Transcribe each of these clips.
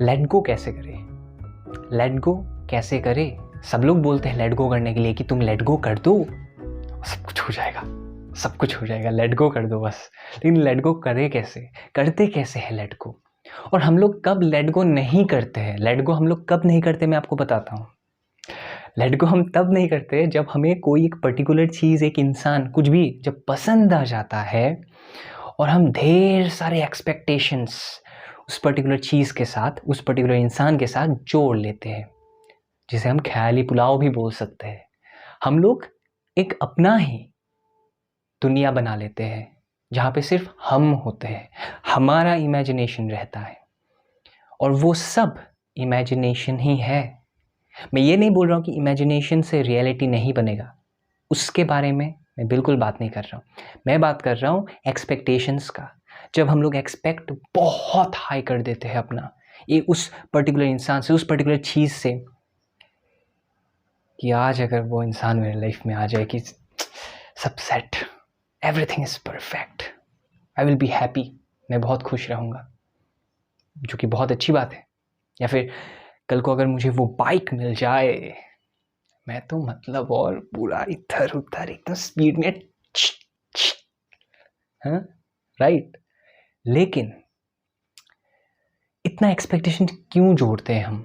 Let go कैसे करें? Let go कैसे करें? सब लोग बोलते हैं लेट गो करने के लिए कि तुम लेट गो कर दो, सब कुछ हो जाएगा, सब कुछ हो जाएगा, लेट गो कर दो बस। लेकिन लेट गो करें कैसे? करते कैसे है लेट गो? और हम लोग कब लेट गो नहीं करते हैं? लेट गो हम लोग कब नहीं करते, मैं आपको बताता हूँ। लेट गो हम तब नहीं करते जब हमें कोई एक पर्टिकुलर चीज़, एक इंसान, कुछ भी जब पसंद आ जाता है और हम ढेर सारे एक्सपेक्टेशंस उस पर्टिकुलर चीज़ के साथ, उस पर्टिकुलर इंसान के साथ जोड़ लेते हैं, जिसे हम ख्याली पुलाव भी बोल सकते हैं। हम लोग एक अपना ही दुनिया बना लेते हैं जहाँ पे सिर्फ हम होते हैं, हमारा इमेजिनेशन रहता है, और वो सब इमेजिनेशन ही है। मैं ये नहीं बोल रहा हूँ कि इमेजिनेशन से रियलिटी नहीं बनेगा, उसके बारे में मैं बिल्कुल बात नहीं कर रहा हूँ। मैं बात कर रहा हूँ एक्सपेक्टेशंस का। जब हम लोग एक्सपेक्ट बहुत हाई कर देते हैं अपना, ये उस पर्टिकुलर इंसान से, उस पर्टिकुलर चीज़ से, कि आज अगर वो इंसान मेरे लाइफ में आ जाए कि सब set, everything is perfect, I will be happy, मैं बहुत खुश रहूँगा, जो कि बहुत अच्छी बात है। या फिर कल को अगर मुझे वो बाइक मिल जाए, मैं तो मतलब और पूरा इधर उधर एकदम स्पीड में, हाँ राइट। लेकिन इतना एक्सपेक्टेशन क्यों जोड़ते हैं हम?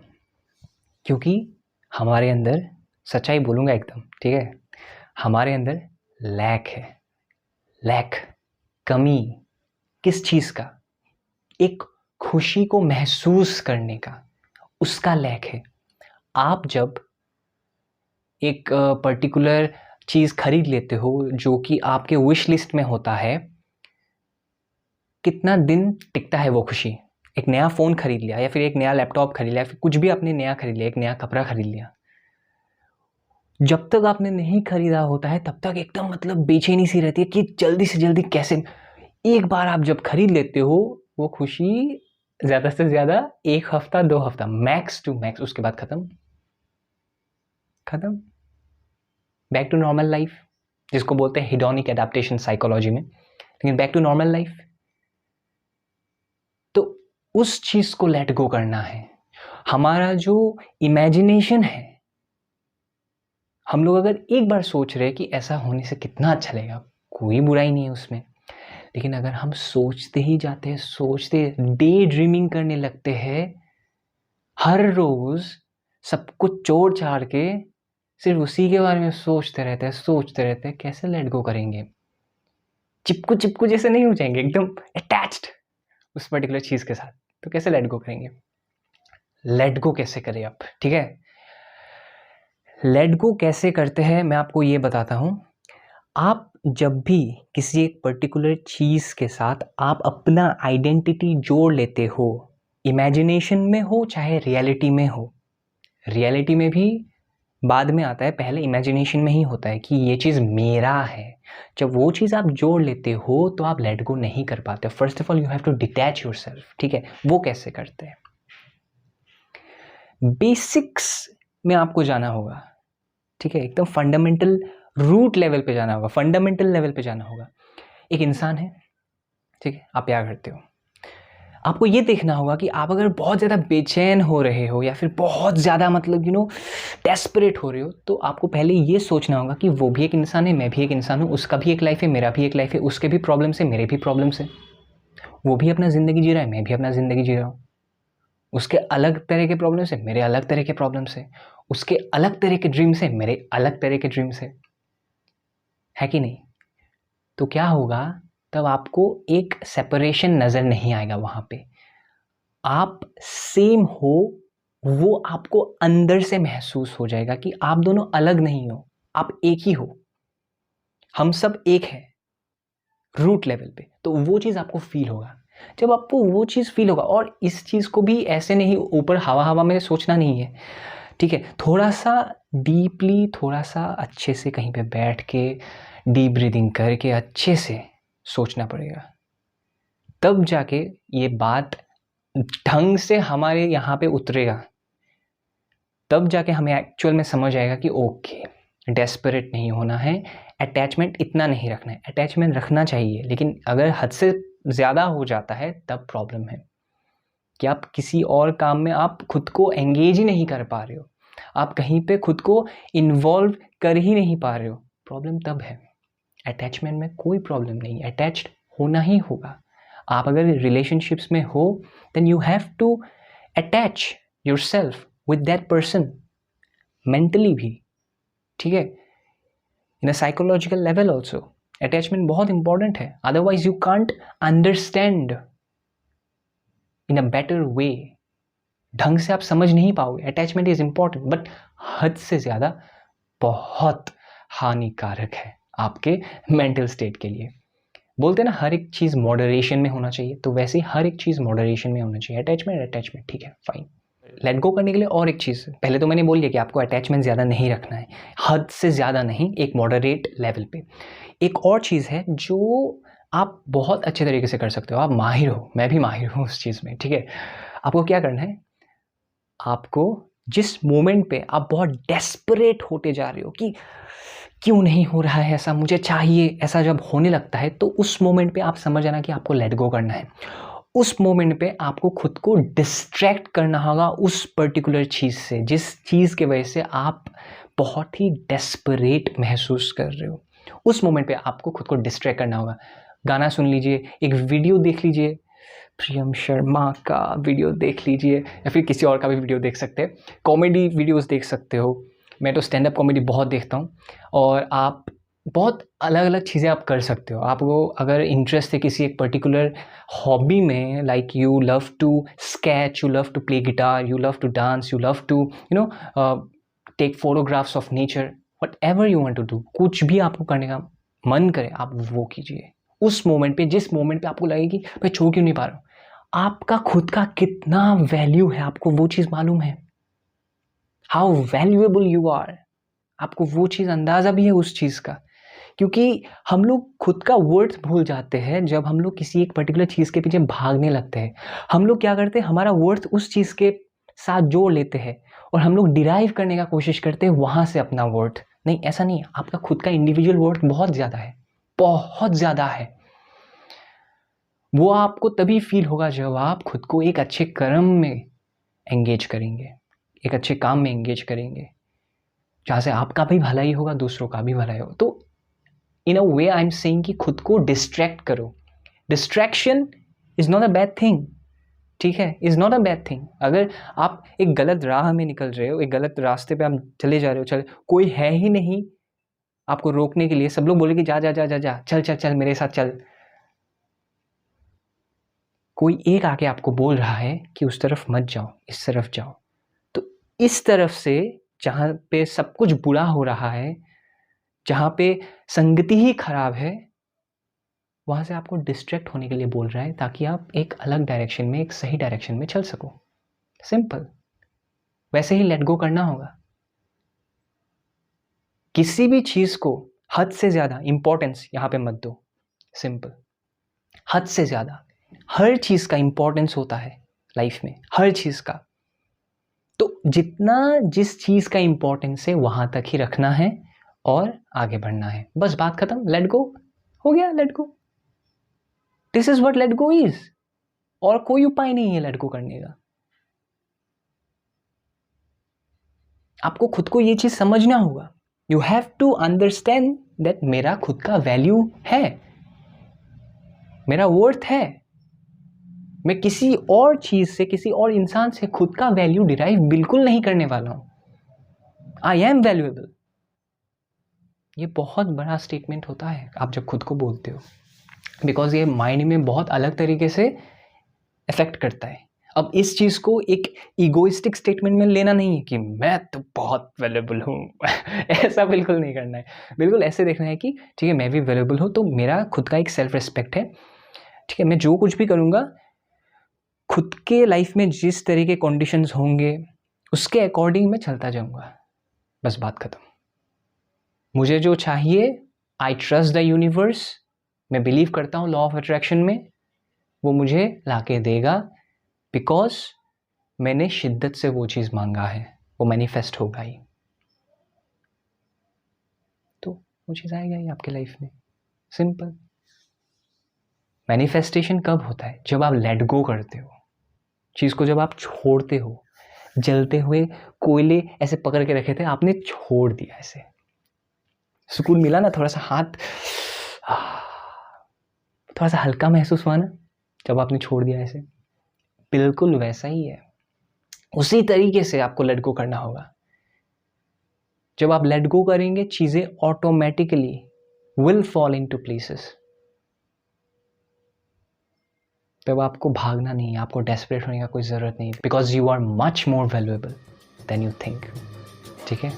क्योंकि हमारे अंदर, सच्चाई बोलूँगा एकदम, ठीक है, हमारे अंदर लैक है। लैक, कमी किस चीज़ का? एक खुशी को महसूस करने का, उसका लैक है। आप जब एक पर्टिकुलर चीज़ खरीद लेते हो जो कि आपके विश लिस्ट में होता है, कितना दिन टिकता है वो खुशी? एक नया फ़ोन खरीद लिया, या फिर एक नया लैपटॉप खरीद लिया, फिर कुछ भी आपने नया खरीद लिया, एक नया कपड़ा खरीद लिया, जब तक आपने नहीं खरीदा होता है तब तक एकदम मतलब बेचैनी सी रहती है कि जल्दी से जल्दी कैसे। एक बार आप जब खरीद लेते हो, वो खुशी ज़्यादा से ज़्यादा 1 हफ्ता 2 हफ्ता, मैक्स टू मैक्स, उसके बाद ख़त्म। बैक टू नॉर्मल लाइफ, जिसको बोलते हैं हिडोनिक एडाप्टेशन साइकोलॉजी में। लेकिन बैक टू नॉर्मल लाइफ, तो उस चीज़ को लेट गो करना है। हमारा जो इमेजिनेशन है, हम लोग अगर एक बार सोच रहे हैं कि ऐसा होने से कितना अच्छा लगेगा, कोई बुराई नहीं है उसमें, लेकिन अगर हम सोचते ही जाते हैं, सोचते, डे ड्रीमिंग करने लगते हैं, हर रोज़ सब कुछ छोड़ छाड़ के सिर्फ उसी के बारे में सोचते रहते हैं, कैसे लेट गो करेंगे? चिपकू चिपकू जैसे नहीं हो जाएंगे एकदम अटैच्ड उस पर्टिकुलर चीज़ के साथ? तो कैसे लेट गो करेंगे? लेट गो कैसे करें आप, ठीक है? लेट गो कैसे करते हैं मैं आपको ये बताता हूँ। आप जब भी किसी एक पर्टिकुलर चीज़ के साथ आप अपना आइडेंटिटी जोड़ लेते हो, इमेजिनेशन में हो चाहे रियलिटी में हो, रियलिटी में भी बाद में आता है, पहले इमेजिनेशन में ही होता है कि ये चीज़ मेरा है। जब वो चीज़ आप जोड़ लेते हो तो आप लेट गो नहीं कर पाते। First of all you have to detach yourself, ठीक है? वो कैसे करते हैं? बेसिक्स में आपको जाना होगा, ठीक है? एकदम फंडामेंटल रूट लेवल पे जाना होगा, फंडामेंटल लेवल पे जाना होगा। एक इंसान है, ठीक है, आप प्यार करते हो, आपको ये देखना होगा कि आप अगर बहुत ज़्यादा बेचैन हो रहे हो या फिर बहुत ज़्यादा मतलब डेस्परेट हो रहे हो, तो आपको पहले ये सोचना होगा कि वो भी एक इंसान है, मैं भी एक इंसान हूँ, उसका भी एक लाइफ है, मेरा भी एक लाइफ है, उसके भी प्रॉब्लम्स है, मेरे भी प्रॉब्लम्स है, वो भी अपना ज़िंदगी जी रहा है, मैं भी अपना ज़िंदगी जी रहा हूँ, उसके अलग तरह के प्रॉब्लम्स है, मेरे अलग तरह के प्रॉब्लम्स है, उसके अलग तरह के ड्रीम्स है, मेरे अलग तरह के ड्रीम्स है कि नहीं? तो क्या होगा, तब आपको एक सेपरेशन नज़र नहीं आएगा वहाँ पे। आप सेम हो, वो आपको अंदर से महसूस हो जाएगा कि आप दोनों अलग नहीं हो, आप एक ही हो, हम सब एक हैं रूट लेवल पे। तो वो चीज़ आपको फील होगा। जब आपको वो चीज़ फील होगा, और इस चीज़ को भी ऐसे नहीं ऊपर हवा हवा में सोचना नहीं है, ठीक है? थोड़ा सा डीपली, थोड़ा सा अच्छे से कहीं पे बैठ के डीप ब्रीदिंग करके अच्छे से सोचना पड़ेगा, तब जाके ये बात ढंग से हमारे यहाँ पे उतरेगा। तब जाके हमें एक्चुअल में समझ आएगा कि ओके, डेस्परेट नहीं होना है, अटैचमेंट इतना नहीं रखना है। अटैचमेंट रखना चाहिए, लेकिन अगर हद से ज़्यादा हो जाता है तब प्रॉब्लम है। कि आप किसी और काम में आप खुद को एंगेज ही नहीं कर पा रहे हो, आप कहीं पे खुद को इन्वॉल्व कर ही नहीं पा रहे हो, प्रॉब्लम तब है। अटैचमेंट में कोई प्रॉब्लम नहीं, अटैच्ड होना ही होगा। आप अगर रिलेशनशिप्स में हो then you have to attach yourself with that person, mentally भी, ठीक है, in a psychological level also. Attachment बहुत इंपॉर्टेंट है, otherwise you can't understand in a better way. ढंग से आप समझ नहीं पाओगे। अटैचमेंट इज इंपॉर्टेंट बट हद से ज़्यादा बहुत हानिकारक है आपके मेंटल स्टेट के लिए। बोलते हैं ना हर एक चीज़ मॉडरेशन में होना चाहिए, तो वैसे ही हर एक चीज़ मॉडरेशन में होना चाहिए। अटैचमेंट ठीक है, फाइन। लेट गो करने के लिए और एक चीज़, पहले तो मैंने बोल दिया कि आपको अटैचमेंट ज़्यादा नहीं रखना है, हद से ज़्यादा नहीं, एक मॉडरेट लेवल पे। एक और चीज़ है जो आप बहुत अच्छे तरीके से कर सकते हो, आप माहिर हो, मैं भी माहिर हूँ उस चीज़ में, ठीक है। आपको क्या करना है, आपको जिस मोमेंट पे आप बहुत डेस्परेट होते जा रहे हो कि क्यों नहीं हो रहा है ऐसा, मुझे चाहिए, ऐसा जब होने लगता है तो उस मोमेंट पे आप समझ आना कि आपको लेट गो करना है। उस मोमेंट पे आपको खुद को डिस्ट्रैक्ट करना होगा उस पर्टिकुलर चीज़ से, जिस चीज़ की वजह से आप बहुत ही डेस्परेट महसूस कर रहे हो। उस मोमेंट पे आपको खुद को डिस्ट्रैक्ट करना होगा। गाना सुन लीजिए, एक वीडियो देख लीजिए, प्रियम शर्मा का वीडियो देख लीजिए, या फिर किसी और का भी वीडियो देख सकते हैं, कॉमेडी वीडियोस देख सकते हो। मैं तो स्टैंड अप कॉमेडी बहुत देखता हूँ। और आप बहुत अलग अलग चीज़ें आप कर सकते हो। आपको अगर इंटरेस्ट है किसी एक पर्टिकुलर हॉबी में, like you love to sketch, you love to play guitar, you love to dance, you love to take photographs of nature, whatever you want to do, कुछ भी आपको करने का मन करे आप वो कीजिए। उस मोमेंट पे, जिस मोमेंट पे आपको लगे कि भाई छोड़ क्यों नहीं पा रहा हूँ, आपका खुद का कितना वैल्यू है आपको वो चीज़ मालूम है, हाउ वैल्यूएबल यू आर, आपको वो चीज़ अंदाज़ा भी है उस चीज़ का। क्योंकि हम लोग खुद का वर्थ भूल जाते हैं जब हम लोग किसी एक पर्टिकुलर चीज़ के पीछे भागने लगते हैं। हम लोग क्या करते हैं, हमारा वर्थ उस चीज़ के साथ जोड़ लेते हैं और हम लोग डिराइव करने का कोशिश करते हैं वहाँ से अपना वर्थ। नहीं, ऐसा नहीं है, आपका खुद का इंडिविजुअल वर्थ बहुत ज़्यादा है, बहुत ज़्यादा है। वो आपको तभी फील होगा जब आप खुद को एक अच्छे कर्म में एंगेज करेंगे, एक अच्छे काम में एंगेज करेंगे, जहाँ से आपका भी भलाई होगा, दूसरों का भी भलाई होगा। तो इन अ वे आई एम सेइंग कि खुद को डिस्ट्रैक्ट करो। Distraction is not a bad thing, ठीक है, is not a bad thing. अगर आप एक गलत राह में निकल रहे हो, एक गलत रास्ते पे आप चले जा रहे हो, कोई है ही नहीं आपको रोकने के लिए, सब लोग बोले कि जा जा जा जा जा, चल चल चल मेरे साथ चल, कोई एक आके आपको बोल रहा है कि उस तरफ मत जाओ, इस तरफ जाओ, तो इस तरफ से जहाँ पे सब कुछ बुरा हो रहा है, जहाँ पे संगति ही खराब है, वहाँ से आपको डिस्ट्रैक्ट होने के लिए बोल रहा है ताकि आप एक अलग डायरेक्शन में, एक सही डायरेक्शन में चल सको। सिंपल। वैसे ही लेट गो करना होगा। किसी भी चीज़ को हद से ज़्यादा इंपॉर्टेंस यहाँ पे मत दो। सिंपल। हद से ज़्यादा हर चीज़ का इंपॉर्टेंस होता है लाइफ में, हर चीज़ का। तो जितना जिस चीज़ का इंपॉर्टेंस है वहाँ तक ही रखना है और आगे बढ़ना है, बस बात खत्म। लेट गो हो गया, let go. This is what let go is. और कोई उपाय नहीं है लेट गो करने का। आपको खुद को ये चीज समझना होगा। You have to understand that मेरा खुद का वैल्यू है, मेरा वर्थ है। मैं किसी और चीज से, किसी और इंसान से खुद का वैल्यू डिराइव बिल्कुल नहीं करने वाला हूं। I am valuable. ये बहुत बड़ा स्टेटमेंट होता है आप जब खुद को बोलते हो, बिकॉज ये माइंड में बहुत अलग तरीके से इफेक्ट करता है। अब इस चीज़ को एक ईगोइस्टिक स्टेटमेंट में लेना नहीं है कि मैं तो बहुत वैल्यूएबल हूँ ऐसा बिल्कुल नहीं करना है। बिल्कुल ऐसे देखना है कि ठीक है, मैं भी वैल्यूएबल हूँ, तो मेरा खुद का एक सेल्फ रिस्पेक्ट है, ठीक है, मैं जो कुछ भी करूँगा खुद के लाइफ में जिस तरह के कंडीशंस होंगे उसके अकॉर्डिंग मैं चलता जाऊँगा, बस बात खत्म। मुझे जो चाहिए, आई ट्रस्ट द यूनिवर्स, मैं बिलीव करता हूँ लॉ ऑफ अट्रैक्शन में, वो मुझे लाके देगा, बिकॉज मैंने शिद्दत से वो चीज़ मांगा है, वो मैनिफेस्ट होगा ही। तो वो चीज़ आएगा ही आपके लाइफ में। सिंपल। मैनिफेस्टेशन कब होता है? जब आप लेट गो करते हो। चीज़ को जब आप छोड़ते हो, जलते हुए कोयले ऐसे पकड़ के रखे थे, आपने छोड़ दिया, ऐसे सुकून मिला ना, थोड़ा सा हाथ थोड़ा सा हल्का महसूस हुआ ना जब आपने छोड़ दिया ऐसे। बिल्कुल वैसा ही है, उसी तरीके से आपको लेट गो करना होगा। जब आप लेट गो करेंगे, चीजें automatically will fall into places. तब आपको भागना नहीं है, आपको डेस्परेट होने का कोई ज़रूरत नहीं, because you are much more valuable than you think. ठीक है।